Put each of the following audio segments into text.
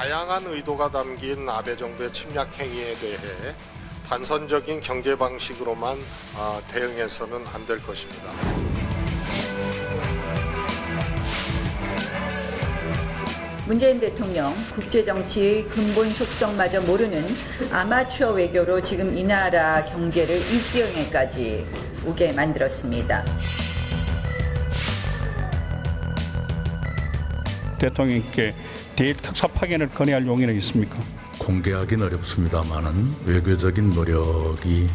다양한 의도가 담긴 아베 정부의 침략 행위에 대해 단선적인 경제 방식으로만 대응해서는 안 될 것입니다. 문재인 대통령 국제정치의 근본 속성마저 모르는 아마추어 외교로 지금 이 나라 경제를 일기형에까지 오게 만들었습니다. 대통령께 대일 특사 파견을 건의할 용의는 있습니까? 공개하기는 어렵습니다만은 외교적인 노력이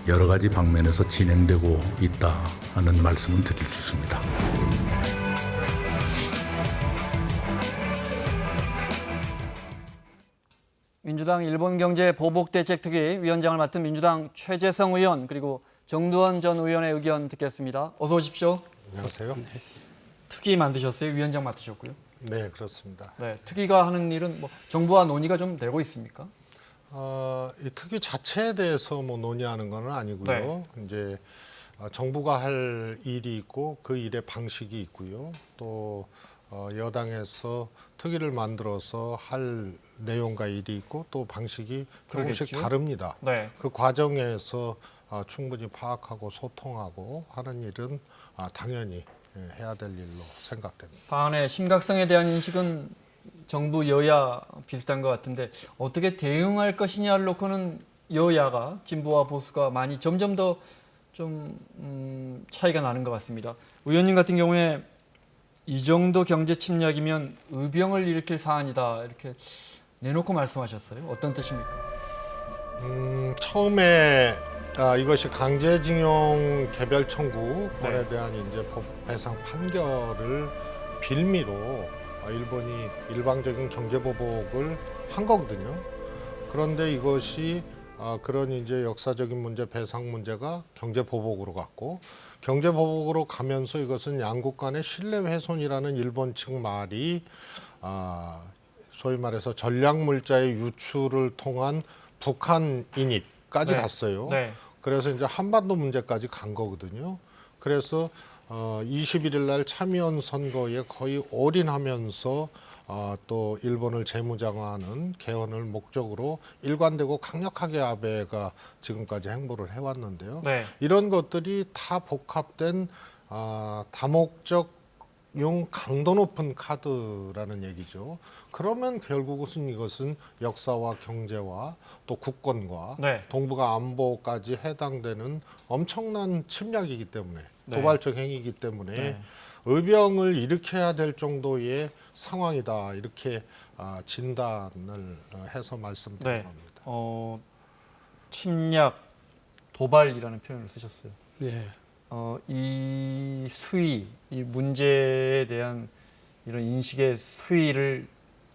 여러 가지 방면에서 진행되고 있다 하는 말씀은 드릴 수 있습니다. 민주당 일본경제보복대책특위 위원장을 맡은 민주당 최재성 의원 그리고 정두원 전 의원의 의견 듣겠습니다. 어서 오십시오. 안녕하세요. 특위 만드셨어요? 위원장 맡으셨고요. 네, 그렇습니다. 네, 특위가 하는 일은 정부와 논의가 좀 되고 있습니까? 이 특위 자체에 대해서 논의하는 건 아니고요. 이제 정부가 할 일이 있고 그 일의 방식이 있고요. 또 여당에서 특위를 만들어서 할 내용과 일이 있고 또 방식이 조금씩 그러겠죠? 다릅니다. 네. 그 과정에서 충분히 파악하고 소통하고 하는 일은 당연히 해야 될 일로 생각됩니다. 사안의 심각성에 대한 인식은 정부 여야 비슷한 것 같은데 어떻게 대응할 것이냐를 놓고는 여야가 진보와 보수가 많이 점점 더 좀 차이가 나는 것 같습니다. 의원님 같은 경우에 이 정도 경제 침략이면 의병을 일으킬 사안이다 이렇게 내놓고 말씀하셨어요. 어떤 뜻입니까? 처음에 이것이 강제징용 개별 청구권에 네. 대한 이제 법 배상 판결을 빌미로 일본이 일방적인 경제 보복을 한 거거든요. 그런데 이것이 그런 이제 역사적인 문제, 배상 문제가 경제 보복으로 갔고 경제 보복으로 가면서 이것은 양국 간의 신뢰 훼손이라는 일본 측 말이 소위 말해서 전략 물자의 유출을 통한 북한 인입까지 네. 갔어요. 네. 그래서 이제 한반도 문제까지 간 거거든요. 그래서 21일 날 참의원 선거에 거의 올인하면서 또 일본을 재무장화하는 개헌을 목적으로 일관되고 강력하게 아베가 지금까지 행보를 해왔는데요. 네. 이런 것들이 다 복합된 다목적용 강도 높은 카드라는 얘기죠. 그러면 결국은 이것은 역사와 경제와 또 국권과 네. 동북아 안보까지 해당되는 엄청난 침략이기 때문에 네. 도발적 행위이기 때문에 네. 의병을 일으켜야 될 정도의 상황이다 이렇게 진단을 해서 말씀드린 네. 겁니다. 침략, 도발이라는 표현을 쓰셨어요. 네. 이 수위, 이 문제에 대한 이런 인식의 수위를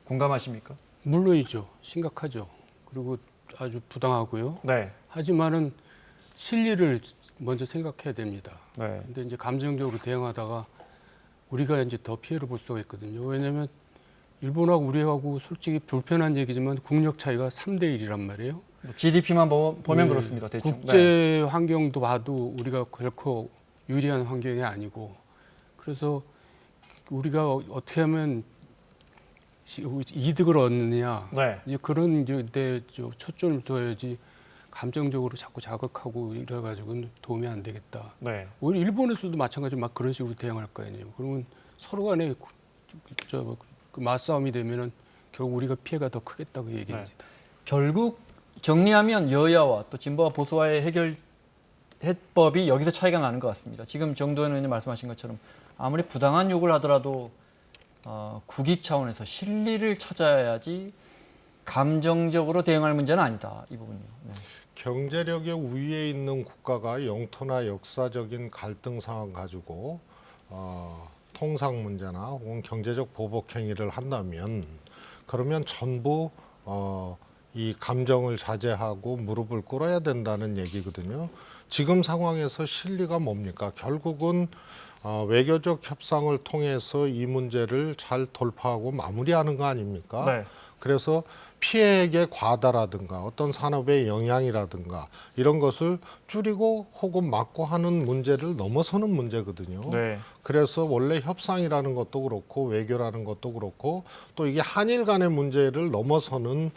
공감하십니까? 물론이죠. 심각하죠. 그리고 아주 부당하고요. 네. 하지만은 실리를 먼저 생각해야 됩니다. 네. 근데 이제 감정적으로 대응하다가 우리가 이제 더 피해를 볼 수가 있거든요. 왜냐하면 일본하고 우리하고 솔직히 불편한 얘기지만 국력 차이가 3대 1이란 말이에요. GDP만 보면 네. 그렇습니다. 대충. 국제 환경도 봐도 우리가 결코 유리한 환경이 아니고 그래서 우리가 어떻게 하면 이득을 얻느냐 네. 이제 그런 데 초점을 둬야지 감정적으로 자꾸 자극하고 이래가지고는 도움이 안 되겠다. 네. 오히려 일본에서도 마찬가지로 막 그런 식으로 대응할 거 아니에요. 그러면 서로 간에 그 맞싸움이 되면은 결국 우리가 피해가 더 크겠다고 얘기합니다. 결국 정리하면 여야와 또 진보와 보수와의 해결 해법이 여기서 차이가 나는 것 같습니다. 지금 정도현 의원님 말씀하신 것처럼 아무리 부당한 요구를 하더라도 국익 차원에서 실리를 찾아야지 감정적으로 대응할 문제는 아니다. 이 부분이요. 네. 경제력의 우위에 있는 국가가 영토나 역사적인 갈등 상황 가지고 통상 문제나 혹은 경제적 보복 행위를 한다면 그러면 전부 이 감정을 자제하고 무릎을 꿇어야 된다는 얘기거든요. 지금 상황에서 실리가 뭡니까? 결국은 외교적 협상을 통해서 이 문제를 잘 돌파하고 마무리하는 거 아닙니까? 네. 그래서 피해액의 과다라든가 어떤 산업의 영향이라든가 이런 것을 줄이고 혹은 막고 하는 문제를 넘어서는 문제거든요. 네. 그래서 원래 협상이라는 것도 그렇고 외교라는 것도 그렇고 또 이게 한일 간의 문제를 넘어서는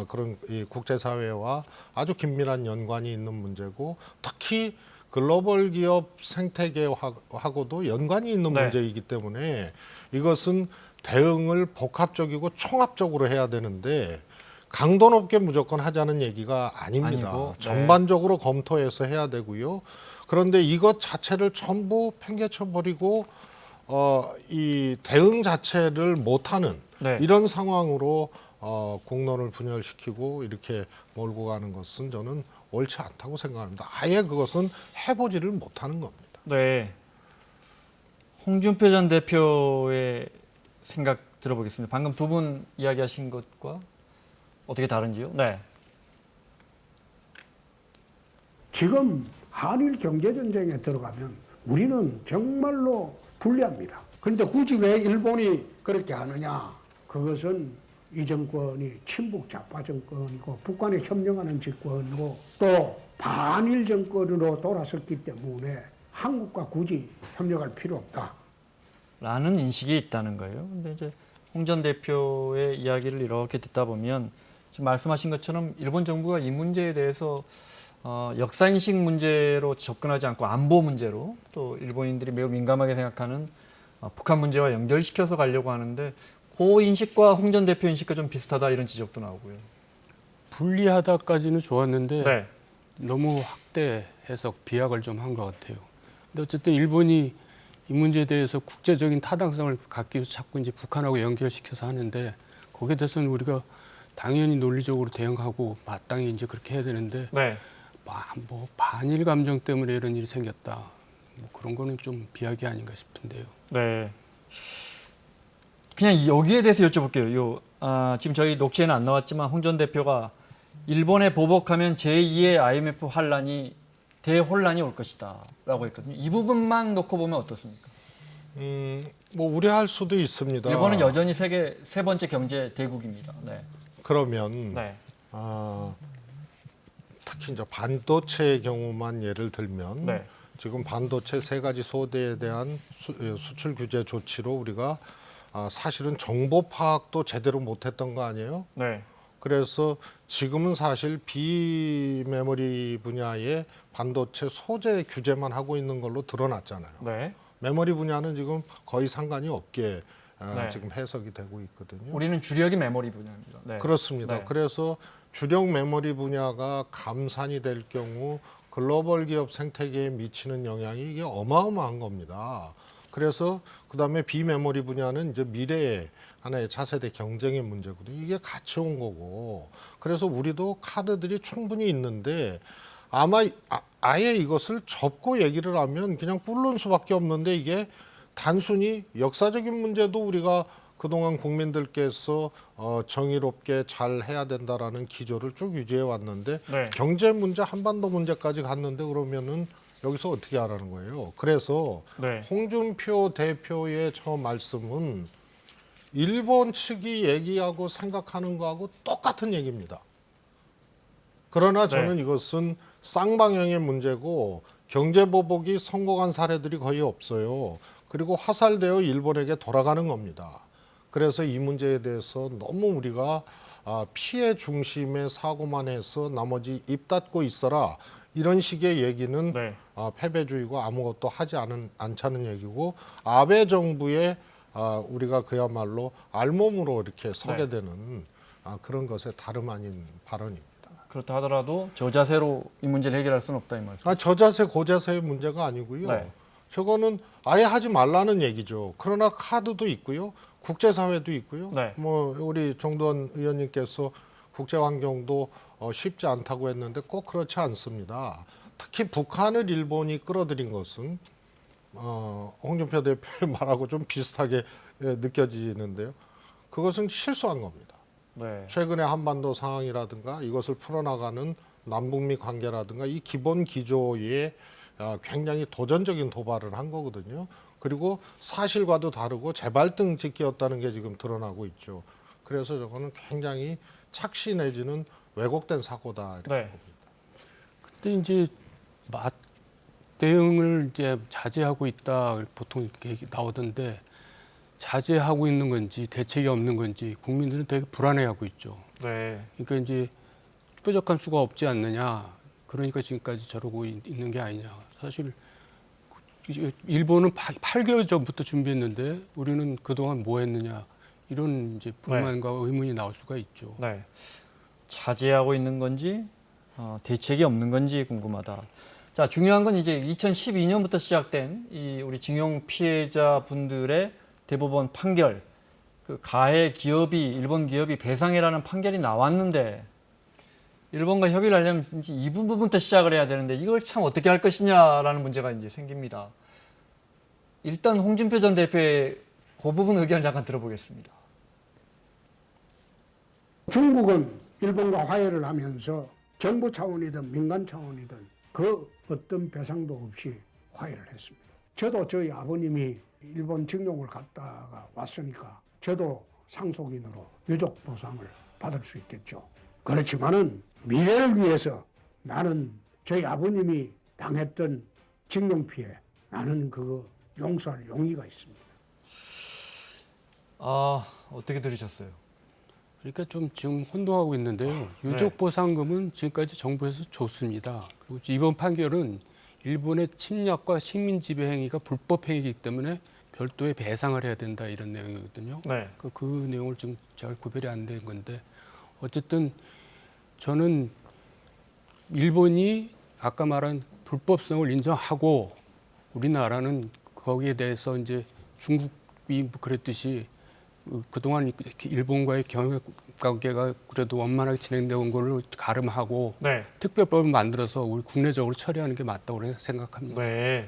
그런 이 국제사회와 아주 긴밀한 연관이 있는 문제고 특히 글로벌 기업 생태계하고도 연관이 있는 네. 문제이기 때문에 이것은 대응을 복합적이고 총합적으로 해야 되는데 강도 높게 무조건 하자는 얘기가 아닙니다. 아니고, 네. 전반적으로 검토해서 해야 되고요. 그런데 이것 자체를 전부 팽개쳐 버리고 이 대응 자체를 못하는 네. 이런 상황으로 공론을 분열시키고 이렇게 몰고 가는 것은 저는 옳지 않다고 생각합니다. 아예 그것은 해보지를 못하는 겁니다. 네. 홍준표 전 대표의 생각 들어보겠습니다. 방금 두 분 이야기하신 것과 어떻게 다른지요? 네. 지금 한일 경제전쟁에 들어가면 우리는 정말로 불리합니다. 그런데 굳이 왜 일본이 그렇게 하느냐? 그것은 이 정권이 친북 좌파 정권이고 북한에 협력하는 정권이고 또 반일 정권으로 돌아섰기 때문에 한국과 굳이 협력할 필요 없다. 라는 인식이 있다는 거예요. 근데 이제 홍 전 대표의 이야기를 이렇게 듣다 보면 지금 말씀하신 것처럼 일본 정부가 이 문제에 대해서 역사인식 문제로 접근하지 않고 안보 문제로 또 일본인들이 매우 민감하게 생각하는 북한 문제와 연결시켜서 가려고 하는데 그 인식과 홍 전 대표 인식과 좀 비슷하다 이런 지적도 나오고요. 불리하다까지는 좋았는데 네. 너무 확대 해석 비약을 좀 한 것 같아요. 근데 어쨌든 일본이 이 문제에 대해서 국제적인 타당성을 갖기 위해서 자꾸 이제 북한하고 연결시켜서 하는데 거기에 대해서는 우리가 당연히 논리적으로 대응하고 마땅히 이제 그렇게 해야 되는데 네. 뭐 반일 감정 때문에 이런 일이 생겼다. 뭐 그런 거는 좀 비약이 아닌가 싶은데요. 네. 그냥 여기에 대해서 여쭤볼게요. 지금 저희 녹취에는 안 나왔지만 홍 전 대표가 일본에 보복하면 제2의 IMF 환란이 대혼란이 올 것이다 라고 했거든요. 이 부분만 놓고 보면 어떻습니까? 뭐 우려할 수도 있습니다. 일본은 여전히 세계 세 번째 경제 대국입니다. 네. 그러면 네. 특히 이제 반도체의 경우만 예를 들면 네. 지금 반도체 세 가지 소대에 대한 수출 규제 조치로 우리가 사실은 정보 파악도 제대로 못했던 거 아니에요? 네. 그래서 지금은 사실 비메모리 분야의 반도체 소재 규제만 하고 있는 걸로 드러났잖아요. 네. 메모리 분야는 지금 거의 상관이 없게 네. 지금 해석이 되고 있거든요. 우리는 주력이 메모리 분야입니다. 네. 그렇습니다. 네. 그래서 주력 메모리 분야가 감산이 될 경우 글로벌 기업 생태계에 미치는 영향이 이게 어마어마한 겁니다. 그래서 그다음에 비메모리 분야는 이제 미래의 하나의 차세대 경쟁의 문제거든요. 이게 같이 온 거고. 그래서 우리도 카드들이 충분히 있는데 아마 아예 이것을 접고 얘기를 하면 그냥 뿔론 수밖에 없는데 이게 단순히 역사적인 문제도 우리가 그동안 국민들께서 정의롭게 잘 해야 된다라는 기조를 쭉 유지해 왔는데 네. 경제 문제, 한반도 문제까지 갔는데 그러면은 여기서 어떻게 하라는 거예요? 그래서 네. 홍준표 대표의 저 말씀은 일본 측이 얘기하고 생각하는 거하고 똑같은 얘기입니다. 그러나 저는 네. 이것은 쌍방향의 문제고 경제보복이 성공한 사례들이 거의 없어요. 그리고 화살되어 일본에게 돌아가는 겁니다. 그래서 이 문제에 대해서 너무 우리가 피해 중심의 사고만 해서 나머지 입 닫고 있어라 이런 식의 얘기는 네. 패배주의고 아무것도 하지 않자는 얘기고 아베 정부의 우리가 그야말로 알몸으로 이렇게 서게 네. 되는 그런 것에 다름 아닌 발언입니다. 그렇다 하더라도 저 자세로 이 문제를 해결할 수는 없다 이 말씀. 저자세 고자세의 문제가 아니고요. 네. 저거는 아예 하지 말라는 얘기죠. 그러나 카드도 있고요. 국제사회도 있고요. 네. 뭐 우리 정도원 의원님께서 국제환경도 쉽지 않다고 했는데 꼭 그렇지 않습니다. 특히 북한을 일본이 끌어들인 것은 홍준표 대표의 말하고 좀 비슷하게 느껴지는데요. 그것은 실수한 겁니다. 네. 최근의 한반도 상황이라든가 이것을 풀어나가는 남북미 관계라든가 이 기본 기조에 굉장히 도전적인 도발을 한 거거든요. 그리고 사실과도 다르고 재발등 짓기였다는 게 지금 드러나고 있죠. 그래서 저거는 굉장히 착시 내지는 왜곡된 사고다 이렇게 네. 봅니다. 근데 이제 대응을 이제 자제하고 있다 보통 이렇게 나오던데 자제하고 있는 건지 대책이 없는 건지 국민들은 되게 불안해하고 있죠. 네. 그러니까 이제 뾰족한 수가 없지 않느냐. 그러니까 지금까지 저러고 있는 게 아니냐. 사실 일본은 8개월 전부터 준비했는데 우리는 그동안 뭐 했느냐. 이런 이제 불만과 의문이 나올 수가 있죠. 네. 자제하고 있는 건지 대책이 없는 건지 궁금하다. 자, 중요한 건 이제 2012년부터 시작된 이 우리 징용 피해자 분들의 대법원 판결, 그 가해 기업이 일본 기업이 배상해라는 판결이 나왔는데 일본과 협의를 하려면 이제 이 부분부터 시작을 해야 되는데 이걸 참 어떻게 할 것이냐라는 문제가 이제 생깁니다. 일단 홍준표 전 대표의 그 부분 의견을 잠깐 들어보겠습니다. 중국은 일본과 화해를 하면서 정부 차원이든 민간 차원이든 그 어떤 배상도 없이 화해를 했습니다. 저도 저희 아버님이 일본 징용을 갔다가 왔으니까 저도 상속인으로 유족 보상을 받을 수 있겠죠. 그렇지만은 미래를 위해서 나는 저희 아버님이 당했던 징용 피해 나는 그거 용서할 용의가 있습니다. 어떻게 들으셨어요? 그러니까 좀 지금 혼동하고 있는데요. 유족 보상금은 지금까지 정부에서 줬습니다. 그리고 이번 판결은 일본의 침략과 식민 지배 행위가 불법 행위이기 때문에 별도의 배상을 해야 된다 이런 내용이거든요. 네. 그 내용을 좀 잘 구별이 안 된 건데 어쨌든 저는 일본이 아까 말한 불법성을 인정하고 우리나라는 거기에 대해서 이제 중국이 그랬듯이 그동안 일본과의 경협 관계가 그래도 원만하게 진행되어 온 거를 가름하고 네. 특별법을 만들어서 우리 국내적으로 처리하는 게 맞다고 생각합니다. 네.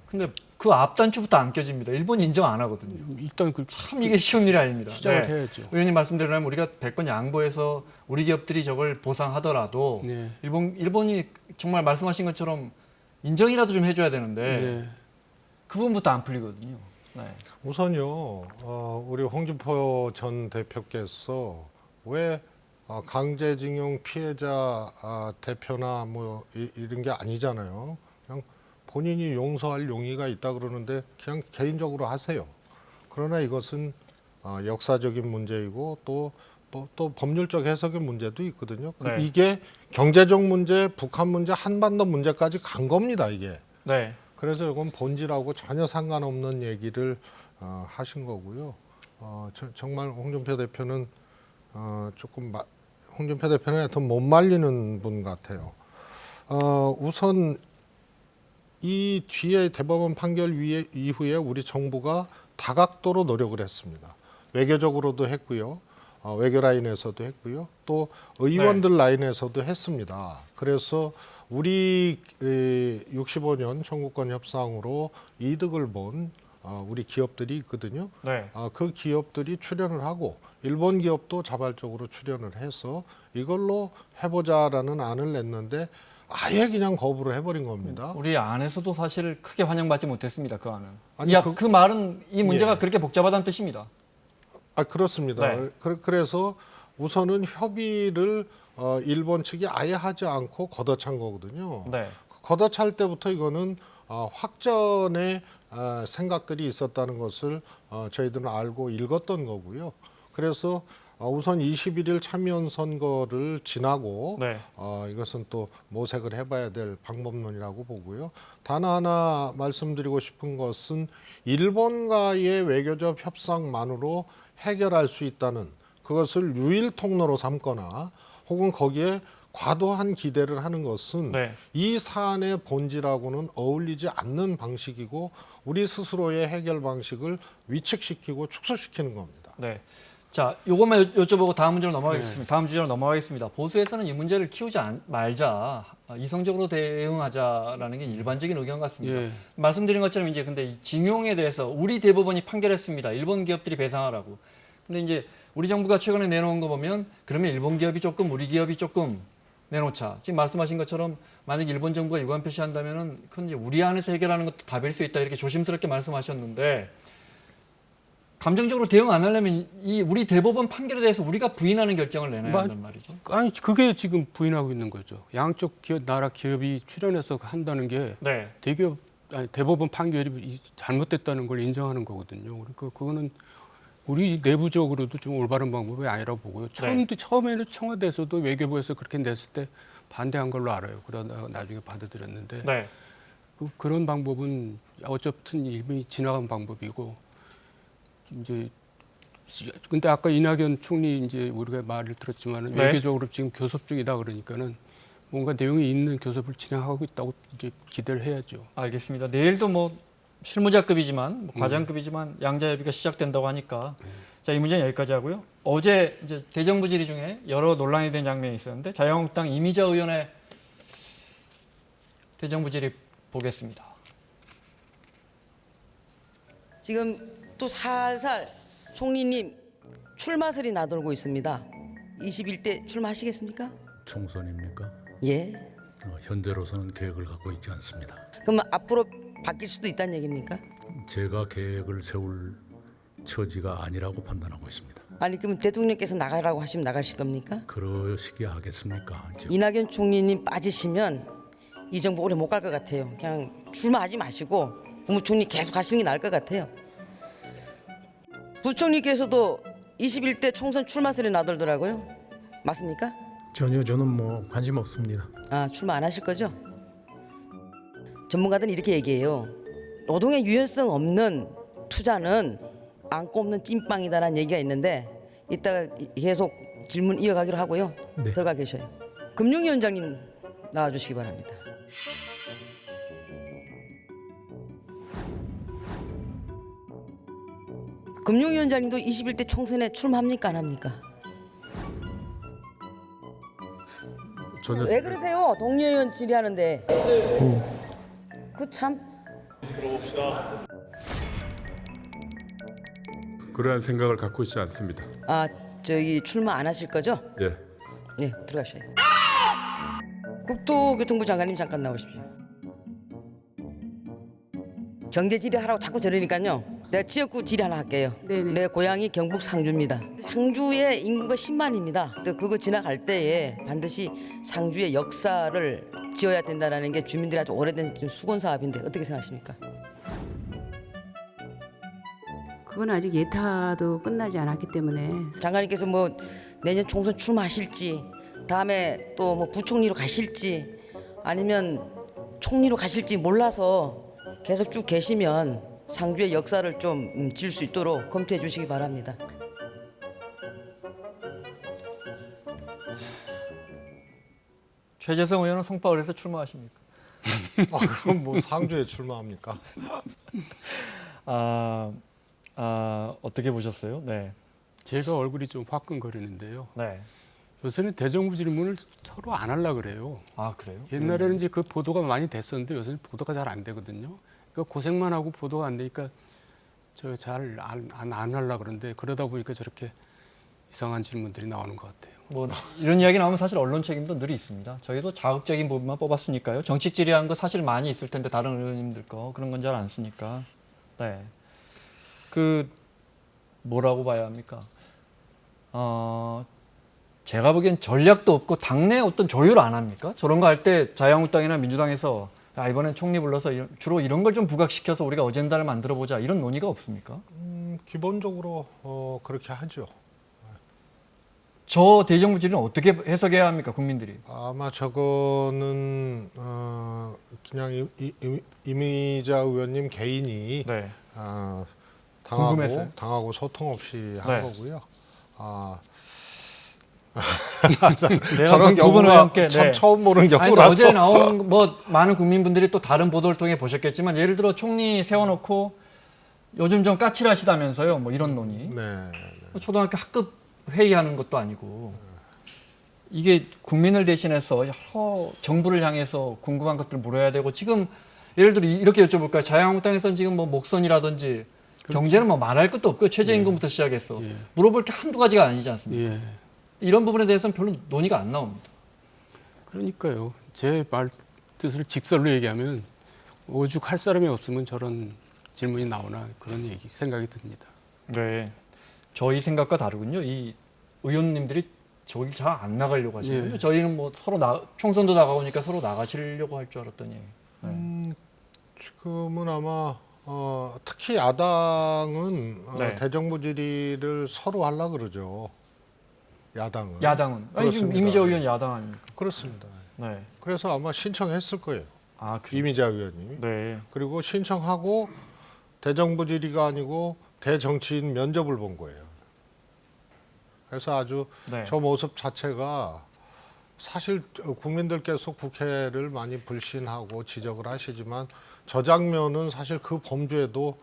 근데 그 앞단추부터 안 껴집니다. 일본이 인정 안 하거든요. 일단 참 이게 쉬운 일이 아닙니다. 시작을 네. 해야죠. 의원님 말씀대로라면 우리가 100번 양보해서 우리 기업들이 저걸 보상하더라도 네. 일본이 정말 말씀하신 것처럼 인정이라도 좀 해줘야 되는데 네. 그 부분부터 안 풀리거든요. 네. 우선요, 우리 홍준표 전 대표께서 왜 강제징용 피해자 대표나 뭐 이런 게 아니잖아요. 그냥 본인이 용서할 용의가 있다 그러는데 그냥 개인적으로 하세요. 그러나 이것은 역사적인 문제이고 또 법률적 해석의 문제도 있거든요. 네. 이게 경제적 문제, 북한 문제, 한반도 문제까지 간 겁니다, 이게. 네. 그래서 이건 본질하고 전혀 상관없는 얘기를 하신 거고요. 정말 홍준표 대표는 홍준표 대표는 하여튼 못 말리는 분 같아요. 우선 이 뒤에 대법원 판결 이후에 우리 정부가 다각도로 노력을 했습니다. 외교적으로도 했고요. 외교 라인에서도 했고요. 또 의원들 라인에서도 했습니다. 그래서 우리 65년 청구권 협상으로 이득을 본 우리 기업들이 있거든요. 네. 그 기업들이 출연을 하고 일본 기업도 자발적으로 출연을 해서 이걸로 해보자라는 안을 냈는데 아예 그냥 거부를 해버린 겁니다. 우리 안에서도 사실 크게 환영받지 못했습니다. 그 안은. 아니, 그 말은 이 문제가 예. 그렇게 복잡하다는 뜻입니다. 그렇습니다. 네. 그래서 우선은 협의를 일본 측이 아예 하지 않고 걷어찬 거거든요. 네. 걷어찰 때부터 이거는 확전의 생각들이 있었다는 것을 저희들은 알고 읽었던 거고요. 그래서 우선 21일 참여연 선거를 지나고 네. 이것은 또 모색을 해봐야 될 방법론이라고 보고요. 단 하나 말씀드리고 싶은 것은 일본과의 외교적 협상만으로 해결할 수 있다는 그것을 유일 통로로 삼거나 혹은 거기에 과도한 기대를 하는 것은 네. 이 사안의 본질하고는 어울리지 않는 방식이고 우리 스스로의 해결 방식을 위축시키고 축소시키는 겁니다. 네. 자, 요것만 여쭤보고 다음 문제로 넘어가겠습니다. 다음 주제로 넘어가겠습니다. 보수에서는 이 문제를 키우지 말자, 이성적으로 대응하자라는 게 일반적인 의견 같습니다. 예. 말씀드린 것처럼 이제 근데 이 징용에 대해서 우리 대법원이 판결했습니다. 일본 기업들이 배상하라고. 근데 이제 우리 정부가 최근에 내놓은 거 보면 그러면 일본 기업이 조금, 우리 기업이 조금 내놓자. 지금 말씀하신 것처럼 만약 일본 정부가 유관 표시한다면은 그건 이제 우리 안에서 해결하는 것도 답일 수 있다 이렇게 조심스럽게 말씀하셨는데. 감정적으로 대응 안 하려면 이 우리 대법원 판결에 대해서 우리가 부인하는 결정을 내놔야 한단 말이죠. 아니 그게 지금 부인하고 있는 거죠. 양쪽 나라 기업이 출연해서 한다는 게 네. 대법원 판결이 잘못됐다는 걸 인정하는 거거든요. 그러니까 그거는 우리 내부적으로도 좀 올바른 방법이 아니라고 보고요. 처음에는 청와대에서도 외교부에서 그렇게 냈을 때 반대한 걸로 알아요. 그러다가 나중에 받아들였는데 네. 그런 방법은 어쨌든 이미 지나간 방법이고 이제 근데 아까 이낙연 총리 이제 우리가 말을 들었지만은 네. 외교적으로 지금 교섭 중이다 그러니까는 뭔가 내용이 있는 교섭을 진행하고 있다고 이제 기대를 해야죠. 알겠습니다. 내일도 뭐 실무자급이지만 과장급이지만 양자협의가 시작된다고 하니까 자, 이 문제는 여기까지 하고요. 어제 이제 대정부 질의 중에 여러 논란이 된 장면이 있었는데 자유한국당 이미자 의원의 대정부 질의 보겠습니다. 지금 또 살살 총리님 출마설이 나돌고 있습니다. 21대 출마하시겠습니까? 총선입니까? 예. 현재로서는 계획을 갖고 있지 않습니다. 그럼 앞으로 바뀔 수도 있다는 얘기입니까? 제가 계획을 세울 처지가 아니라고 판단하고 있습니다. 아니 그럼 대통령께서 나가라고 하시면 나가실 겁니까? 그러시게 하겠습니까? 이제 이낙연 총리님 빠지시면 이 정부 오래 못 갈 것 같아요. 그냥 출마하지 마시고 국무총리 계속 하시는 게 나을 것 같아요. 부총리께서도 21대 총선 출마설이 나돌더라고요. 맞습니까? 전혀 저는 뭐 관심 없습니다. 아 출마 안 하실 거죠? 전문가들은 이렇게 얘기해요. 노동의 유연성 없는 투자는 안 꼽는 찐빵이다라는 얘기가 있는데 이따가 계속 질문 이어가기로 하고요. 네. 들어가 계셔요. 금융위원장님 나와주시기 바랍니다. 금융위원장님도 21대 총선에 출마합니까 안 합니까? 전혀 왜 그러세요? 동료 의원 질의하는데. 그 참. 그러한 생각을 갖고 있지 않습니다. 아 저기 출마 안 하실 거죠? 예. 네 들어가셔요. 국토교통부 장관님 잠깐 나오십시오. 정대 질의하라고 자꾸 저러니까요. 내가 지역구 질의 하나 할게요. 네네. 내 고향이 경북 상주입니다. 상주의 인구가 10만입니다. 그거 지나갈 때에 반드시 상주의 역사를 지어야 된다는 게 주민들이 아주 오래된 수건 사업인데 어떻게 생각하십니까? 그건 아직 예타도 끝나지 않았기 때문에 장관님께서 뭐 내년 총선 출마하실지 다음에 또 뭐 부총리로 가실지 아니면 총리로 가실지 몰라서 계속 쭉 계시면 상주의 역사를 좀 지을 수 있도록 검토해 주시기 바랍니다. 최재성 의원은 송파을에서 출마하십니까? 그럼 뭐 상주에 출마합니까? 어떻게 보셨어요? 네. 제가 얼굴이 좀 화끈거리는데요. 네. 요새는 대정부 질문을 서로 안 하려고 그래요. 아 그래요? 옛날에는 이제 그 보도가 많이 됐었는데 요새는 보도가 잘 안 되거든요. 그러니까 고생만 하고 보도가 안 되니까 저 잘 안 하려고 그러는데 그러다 보니까 저렇게 이상한 질문들이 나오는 것 같아요. 뭐 이런 이야기 나오면 사실 언론 책임도 늘 있습니다. 저희도 자극적인 부분만 뽑았으니까요. 정치 질의한 거 사실 많이 있을 텐데 다른 의원님들 거 그런 건 잘 안 쓰니까. 네. 그 뭐라고 봐야 합니까? 제가 보기엔 전략도 없고 당내 어떤 조율을 안 합니까? 저런 거 할 때 자유한국당이나 민주당에서 이번엔 총리 불러서 주로 이런 걸 좀 부각시켜서 우리가 어젠다를 만들어 보자 이런 논의가 없습니까? 기본적으로 그렇게 하죠. 저 대정부 질의는 어떻게 해석해야 합니까, 국민들이? 아마 저거는 그냥 이미자 의원님 개인이 네. 당하고 소통 없이 한 네. 거고요. 내가 저런 두 분과 경우가 함께, 참 네. 처음 보는 아니, 경우라서. 어제 나온 뭐 많은 국민분들이 또 다른 보도를 통해 보셨겠지만 예를 들어 총리 세워놓고 요즘 좀 까칠하시다면서요, 뭐 이런 논의. 네. 초등학교 학급 회의하는 것도 아니고 이게 국민을 대신해서 여러 정부를 향해서 궁금한 것들을 물어야 되고 지금 예를 들어 이렇게 여쭤볼까요? 자유한국당에서는 지금 뭐 목선이라든지 경제는 뭐 말할 것도 없고요. 최저임금부터 시작해서 물어볼 게 한두 가지가 아니지 않습니까? 이런 부분에 대해서는 별로 논의가 안 나옵니다. 그러니까요. 제 말 뜻을 직설로 얘기하면 오죽 할 사람이 없으면 저런 질문이 나오나 그런 생각이 듭니다. 네. 저희 생각과 다르군요. 이 의원님들이 저기 잘 안 나가려고 하시거든요. 예. 저희는 뭐 서로 총선도 다가오니까 서로 나가시려고 할 줄 알았더니. 네. 지금은 아마 특히 야당은 네. 대정부 질의를 서로 하려고 그러죠. 야당은. 야당은. 아니, 지금 그렇습니다. 이미재 의원 야당 아닙니까? 그렇습니다. 네. 그래서 아마 신청했을 거예요. 아, 그래요? 이미자 의원님이. 네. 그리고 신청하고 대정부 질의가 아니고 대정치인 면접을 본 거예요. 그래서 아주 네. 저 모습 자체가 사실 국민들께서 국회를 많이 불신하고 지적을 하시지만 저 장면은 사실 그 범주에도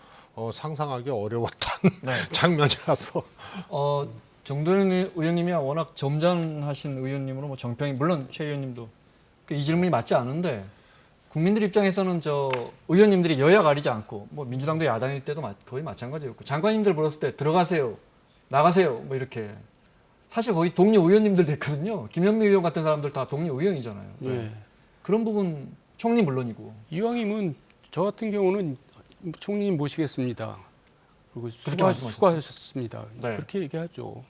상상하기 어려웠던 네. 장면이라서 정도현 의원님이 워낙 점잖으신 의원님으로 뭐 정평이 물론 최 의원님도 이 질문이 맞지 않은데 국민들 입장에서는 저 의원님들이 여야 가리지 않고 뭐 민주당도 야당일 때도 거의 마찬가지였고 장관님들 불렀을 때 들어가세요, 나가세요 뭐 이렇게 사실 거의 동료 의원님들 됐거든요. 김현미 의원 같은 사람들 다 동료 의원이잖아요. 네. 예. 그런 부분 총리 물론이고 이왕이면 저 같은 경우는 총리님 모시겠습니다. 그리고 말씀하셨죠. 수고하셨습니다. 네. 그렇게 얘기하죠.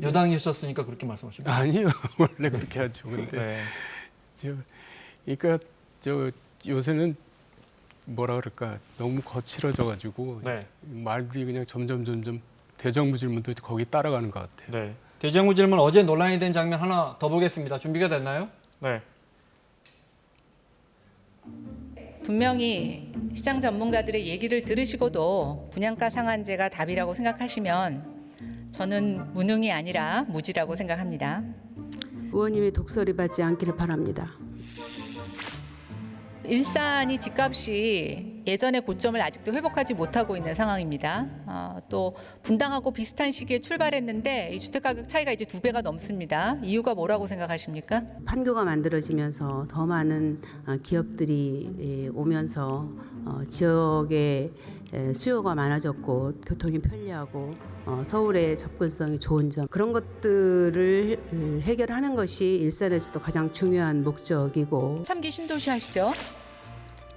여당이셨으니까 그렇게 말씀하십니다. 아니요, 원래 그렇게 하죠. 근데 네. 그러니까 저 요새는 뭐라 그럴까 너무 거칠어져가지고 네. 말들이 그냥 점점 대정부 질문도 거기 따라가는 것 같아요. 네. 대정부 질문 어제 논란이 된 장면 하나 더 보겠습니다. 준비가 됐나요? 네. 분명히 시장 전문가들의 얘기를 들으시고도 분양가 상한제가 답이라고 생각하시면 저는 무능이 아니라 무지라고 생각합니다. 의원님의 독설이 받지 않기를 바랍니다. 일산이 집값이 예전의 고점을 아직도 회복하지 못하고 있는 상황입니다. 또 분당하고 비슷한 시기에 출발했는데 이 주택가격 차이가 이제 2배가 넘습니다. 이유가 뭐라고 생각하십니까? 판교가 만들어지면서 더 많은 기업들이 오면서 지역에 수요가 많아졌고 교통이 편리하고 서울의 접근성이 좋은 점 그런 것들을 해결하는 것이 일산에서도 가장 중요한 목적이고 3기 신도시 하시죠?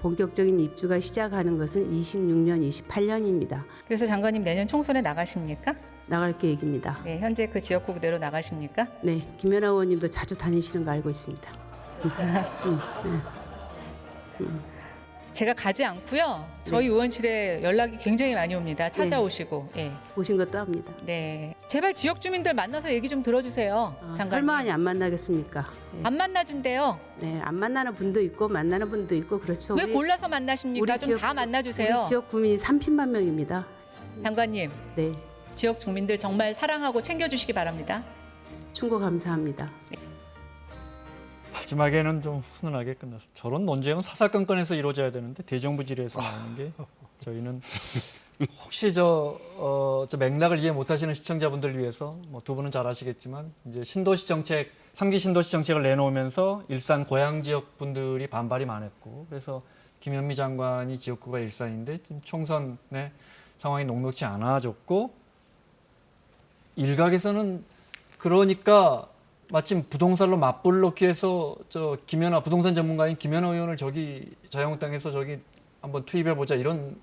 본격적인 입주가 시작하는 것은 26년, 28년입니다. 그래서 장관님 내년 총선에 나가십니까? 나갈 계획입니다. 네, 현재 그 지역구 그대로 나가십니까? 네, 김연아 의원님도 자주 다니시는 거 알고 있습니다. 제가 가지 않고요. 저희 의원실에 연락이 굉장히 많이 옵니다. 찾아오시고. 예. 오신 것도 합니다. 네. 제발 지역 주민들 만나서 얘기 좀 들어주세요. 장관님. 설마하니 안 만나겠습니까? 안 만나준대요. 네, 안 만나는 분도 있고 만나는 분도 있고 그렇죠. 왜 골라서 만나십니까? 좀 다 만나주세요. 우리 지역 구민이 30만 명입니다. 장관님. 네, 지역 주민들 정말 사랑하고 챙겨주시기 바랍니다. 충고 감사합니다. 마지막에는 좀 훈훈하게 끝났어. 저런 논쟁은 사사건건에서 이루어져야 되는데 대정부 질의에서 나오는 게 저희는 혹시 저 맥락을 이해 못하시는 시청자분들을 위해서 뭐 두 분은 잘 아시겠지만 이제 신도시 정책 3기 신도시 정책을 내놓으면서 일산 고향 지역 분들이 반발이 많았고 그래서 김현미 장관이 지역구가 일산인데 지금 총선에 상황이 녹록지 않아졌고 일각에서는 그러니까 마침 부동산로 맞불 놓기 위해서 저 김연아 부동산 전문가인 김연아 의원을 자유한국당에서 한번 투입해 보자 이런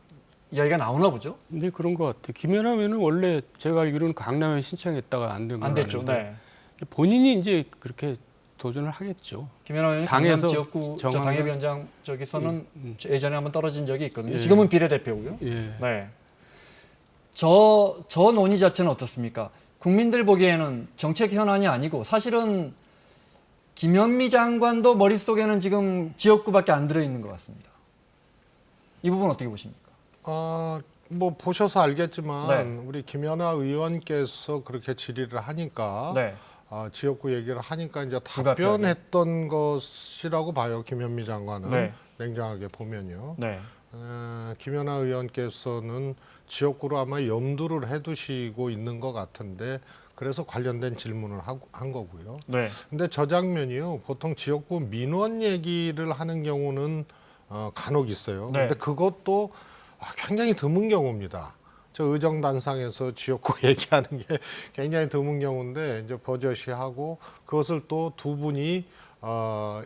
이야기가 나오나 보죠? 네, 그런 것 같아요. 김연아 의원은 원래 제가 알기로는 강남에 신청했다가 안 된 거 안 됐죠. 네. 본인이 이제 그렇게 도전을 하겠죠. 김연아 의원이 당에서 강남 지역구 당협위원장 저기서는 예전에 한번 떨어진 적이 있거든요. 예. 지금은 비례대표고요. 예. 네. 저 논의 자체는 어떻습니까? 국민들 보기에는 정책 현안이 아니고 사실은 김현미 장관도 머릿속에는 지금 지역구밖에 안 들어있는 것 같습니다. 이 부분 어떻게 보십니까? 뭐 보셔서 알겠지만 네. 우리 김연아 의원께서 그렇게 질의를 하니까 네. 지역구 얘기를 하니까 이제 불가피하게. 답변했던 것이라고 봐요. 김현미 장관은 네. 냉정하게 보면요. 네. 김연아 의원께서는 지역구로 아마 염두를 해두시고 있는 것 같은데 그래서 관련된 질문을 한 거고요. 네. 근데 저 장면이요. 보통 지역구 민원 얘기를 하는 경우는 간혹 있어요. 네. 근데 그것도 굉장히 드문 경우입니다. 저 의정단상에서 지역구 얘기하는 게 굉장히 드문 경우인데 이제 버젓이 하고 그것을 또 두 분이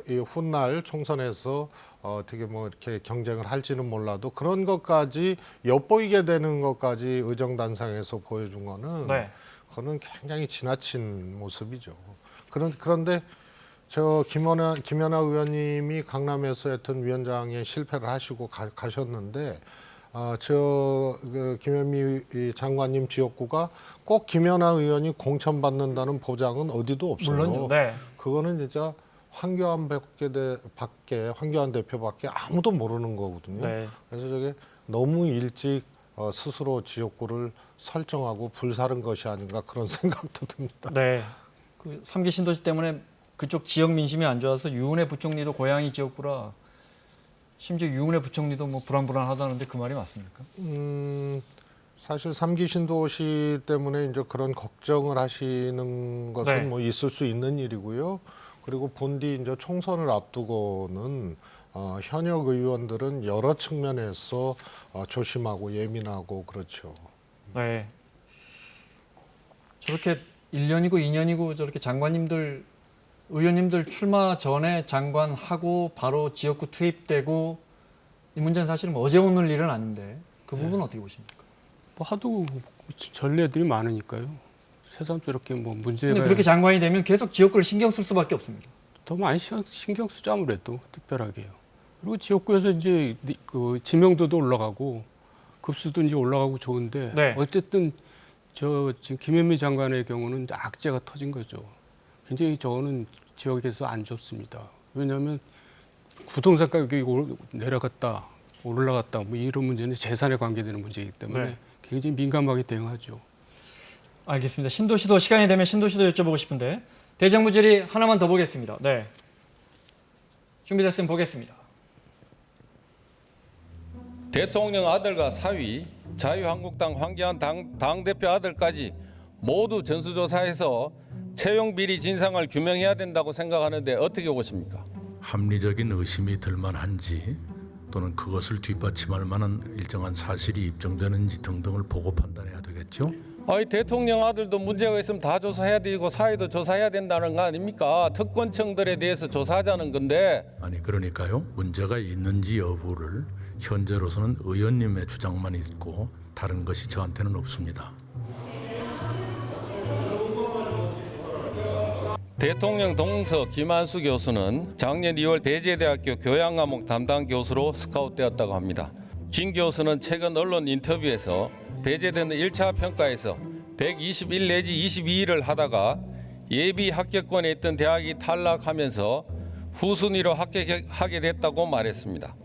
이 훗날 총선에서 어떻게 뭐 이렇게 경쟁을 할지는 몰라도 그런 것까지 엿보이게 되는 것까지 의정단상에서 보여준 거는 네. 그거는 굉장히 지나친 모습이죠. 그런데 저 김연아 의원님이 강남에서 하여튼 위원장에 실패를 하시고 가셨는데 그 김현미 장관님 지역구가 꼭 김연아 의원이 공천받는다는 보장은 어디도 없어요. 물론요. 네. 그거는 진짜 황교안 대표밖에 아무도 모르는 거거든요. 네. 그래서 저게 너무 일찍 스스로 지역구를 설정하고 불사른 것이 아닌가 그런 생각도 듭니다. 네. 그 3기 신도시 때문에 그쪽 지역 민심이 안 좋아서 유은혜 부총리도 고향이 지역구라 심지어 유은혜 부총리도 뭐 불안불안하다는데 그 말이 맞습니까? 사실 3기 신도시 때문에 이제 그런 걱정을 하시는 것은 네. 뭐 있을 수 있는 일이고요. 그리고 본디 이제 총선을 앞두고는 현역 의원들은 여러 측면에서 조심하고 예민하고 그렇죠. 네. 저렇게 1년이고 2년이고 저렇게 장관님들, 의원님들 출마 전에 장관하고 바로 지역구 투입되고 이 문제는 사실은 뭐 어제 오늘 일은 아닌데 그 부분은 어떻게 보십니까? 뭐 하도 전례들이 많으니까요. 새삼 저렇게 뭐 문제가 근데 그렇게 장관이 되면 계속 지역구를 신경 쓸 수밖에 없습니다. 더 많이 신경 쓰죠 아무래도 특별하게요. 그리고 지역구에서 이제 그 지명도도 올라가고 급수도 이제 올라가고 좋은데 네. 어쨌든 저 지금 김현미 장관의 경우는 악재가 터진 거죠. 굉장히 저는 지역에서 안 좋습니다. 왜냐하면 부동산 가격이 내려갔다 올라갔다 뭐 이런 문제는 재산에 관계되는 문제이기 때문에 네. 굉장히 민감하게 대응하죠. 알겠습니다. 신도시도 시간이 되면 신도시도 여쭤보고 싶은데 대정부 질의 하나만 더 보겠습니다. 네. 준비됐으면 보겠습니다. 대통령 아들과 사위, 자유한국당 황교안 당대표 아들까지 모두 전수조사해서 채용 비리 진상을 규명해야 된다고 생각하는데 어떻게 보십니까? 합리적인 의심이 들만한지 또는 그것을 뒷받침할 만한 일정한 사실이 입증되는지 등등을 보고 판단해야 되겠죠. 아니 대통령 아들도 문제가 있으면 다 조사해야 되고 사위도 조사해야 된다는 거 아닙니까? 특권층들에 대해서 조사하자는 건데. 아니 그러니까요. 문제가 있는지 여부를 현재로서는 의원님의 주장만 있고 다른 것이 저한테는 없습니다. 대통령 동서 김한수 교수는 작년 2월 대제대학교 교양과목 담당 교수로 스카웃되었다고 합니다. 김 교수는 최근 언론 인터뷰에서 배제되는 1차 평가에서 121 내지 22일을 하다가 예비 합격권에 있던 대학이 탈락하면서 후순위로 합격하게 됐다고 말했습니다.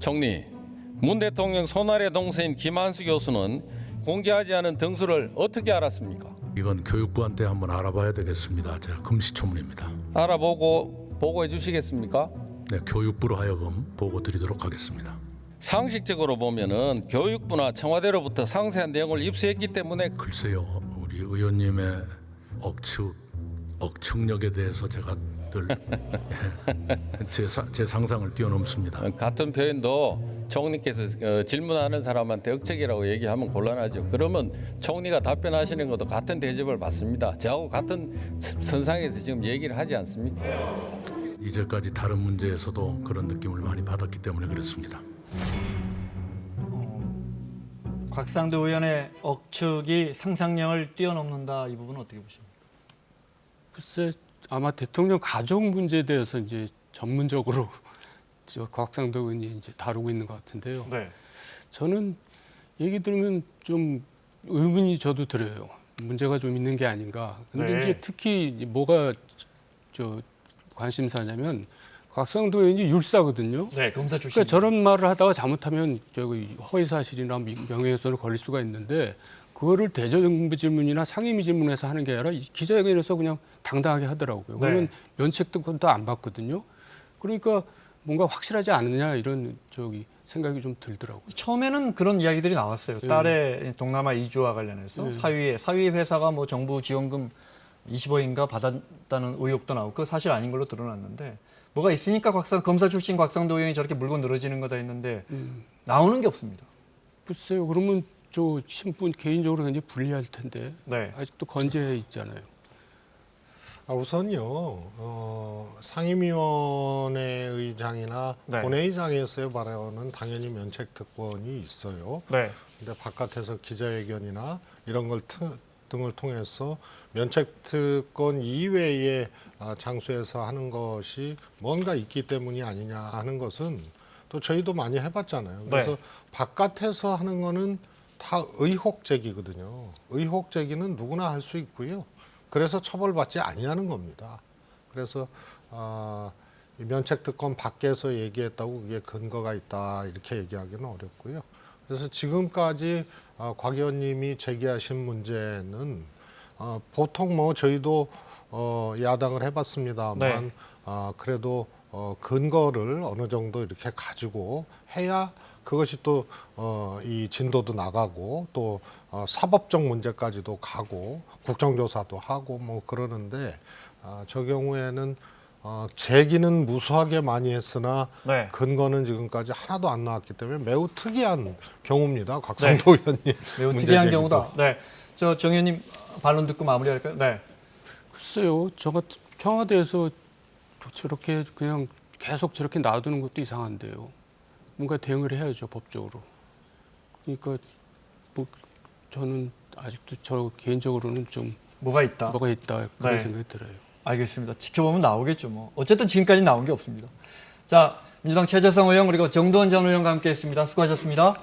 총리, 문 대통령 손아래 동생인 김한수 교수는 공개하지 않은 등수를 어떻게 알았습니까? 이건 교육부한테 한번 알아봐야 되겠습니다. 제가 금시초문입니다. 알아보고 보고해 주시겠습니까? 네, 교육부로 하여금 보고 드리도록 하겠습니다. 상식적으로 보면은 교육부나 청와대로부터 상세한 내용을 입수했기 때문에 글쎄요, 우리 의원님의 억측력에 대해서 제가 늘 제 상상을 뛰어넘습니다. 같은 표현도 총리께서 질문하는 사람한테 억측이라고 얘기하면 곤란하죠. 그러면 총리가 답변하시는 것도 같은 대접을 받습니다. 저하고 같은 선상에서 지금 얘기를 하지 않습니까? 이제까지 다른 문제에서도 그런 느낌을 많이 받았기 때문에 그렇습니다. 곽상도 의원의 억측이 상상력을 뛰어넘는다 이 부분은 어떻게 보십니까? 글쎄 아마 대통령 가족 문제에 대해서 이제 전문적으로 저 곽상도 의원이 이제 다루고 있는 것 같은데요. 네. 저는 얘기 들으면 좀 의문이 저도 들어요. 문제가 좀 있는 게 아닌가. 근데 네. 이제 특히 뭐가 저 관심사냐면 곽상도 의원이 율사거든요. 네, 검사 출신. 그러니까 저런 말을 하다가 잘못하면 저기 허위 사실이나 명예훼손을 걸릴 수가 있는데 그거를 대정부 질문이나 상임위 질문에서 하는 게 아니라 기자회견에서 그냥 당당하게 하더라고요. 그러면 면책도 안 받거든요. 그러니까 뭔가 확실하지 않느냐 이런 저기 생각이 좀 들더라고요. 처음에는 그런 이야기들이 나왔어요. 딸의 동남아 이주와 관련해서 사위 회사가 뭐 정부 지원금 20억인가 받았다는 의혹도 나오고 그 사실 아닌 걸로 드러났는데 뭐가 있으니까 검사 출신 곽상도 의원이 저렇게 물고 늘어지는 거다 했는데 나오는 게 없습니다. 글쎄요. 그러면 저 신분 개인적으로 굉장히 불리할 텐데 네. 아직도 건재해 있잖아요. 우선요, 상임위원회 의장이나 네. 본회의장에서의 발언은 당연히 면책특권이 있어요. 네. 근데 바깥에서 기자회견이나 이런 걸 등을 통해서 면책특권 이외의 장소에서 하는 것이 뭔가 있기 때문이 아니냐 하는 것은 또 저희도 많이 해봤잖아요. 그래서 네. 바깥에서 하는 거는 다 의혹 제기거든요. 의혹 제기는 누구나 할 수 있고요. 그래서 처벌받지 아니하는 겁니다. 그래서 이 면책특권 밖에서 얘기했다고 그게 근거가 있다 이렇게 얘기하기는 어렵고요. 그래서 지금까지 곽 의원님이 제기하신 문제는 보통 뭐 저희도 야당을 해봤습니다만 네. 그래도 근거를 어느 정도 이렇게 가지고 해야 그것이 또 이 진도도 나가고 또 사법적 문제까지도 가고 국정조사도 하고 뭐 그러는데 저 경우에는 제기는 무수하게 많이 했으나 네. 근거는 지금까지 하나도 안 나왔기 때문에 매우 특이한 경우입니다. 곽상도 의원님. 매우 문제 특이한 제기도. 경우다. 네. 저 정 의원님 반론 듣고 마무리할까요? 네. 글쎄요, 청와대에서 저렇게 그냥 계속 저렇게 놔두는 것도 이상한데요. 뭔가 대응을 해야죠, 법적으로. 그러니까 뭐 저는 아직도 저 개인적으로는 좀 뭐가 있다. 그런 네. 생각이 들어요. 알겠습니다. 지켜보면 나오겠죠. 뭐 어쨌든 지금까지 나온 게 없습니다. 자, 민주당 최재성 의원 그리고 정두원 전 의원과 함께했습니다. 수고하셨습니다.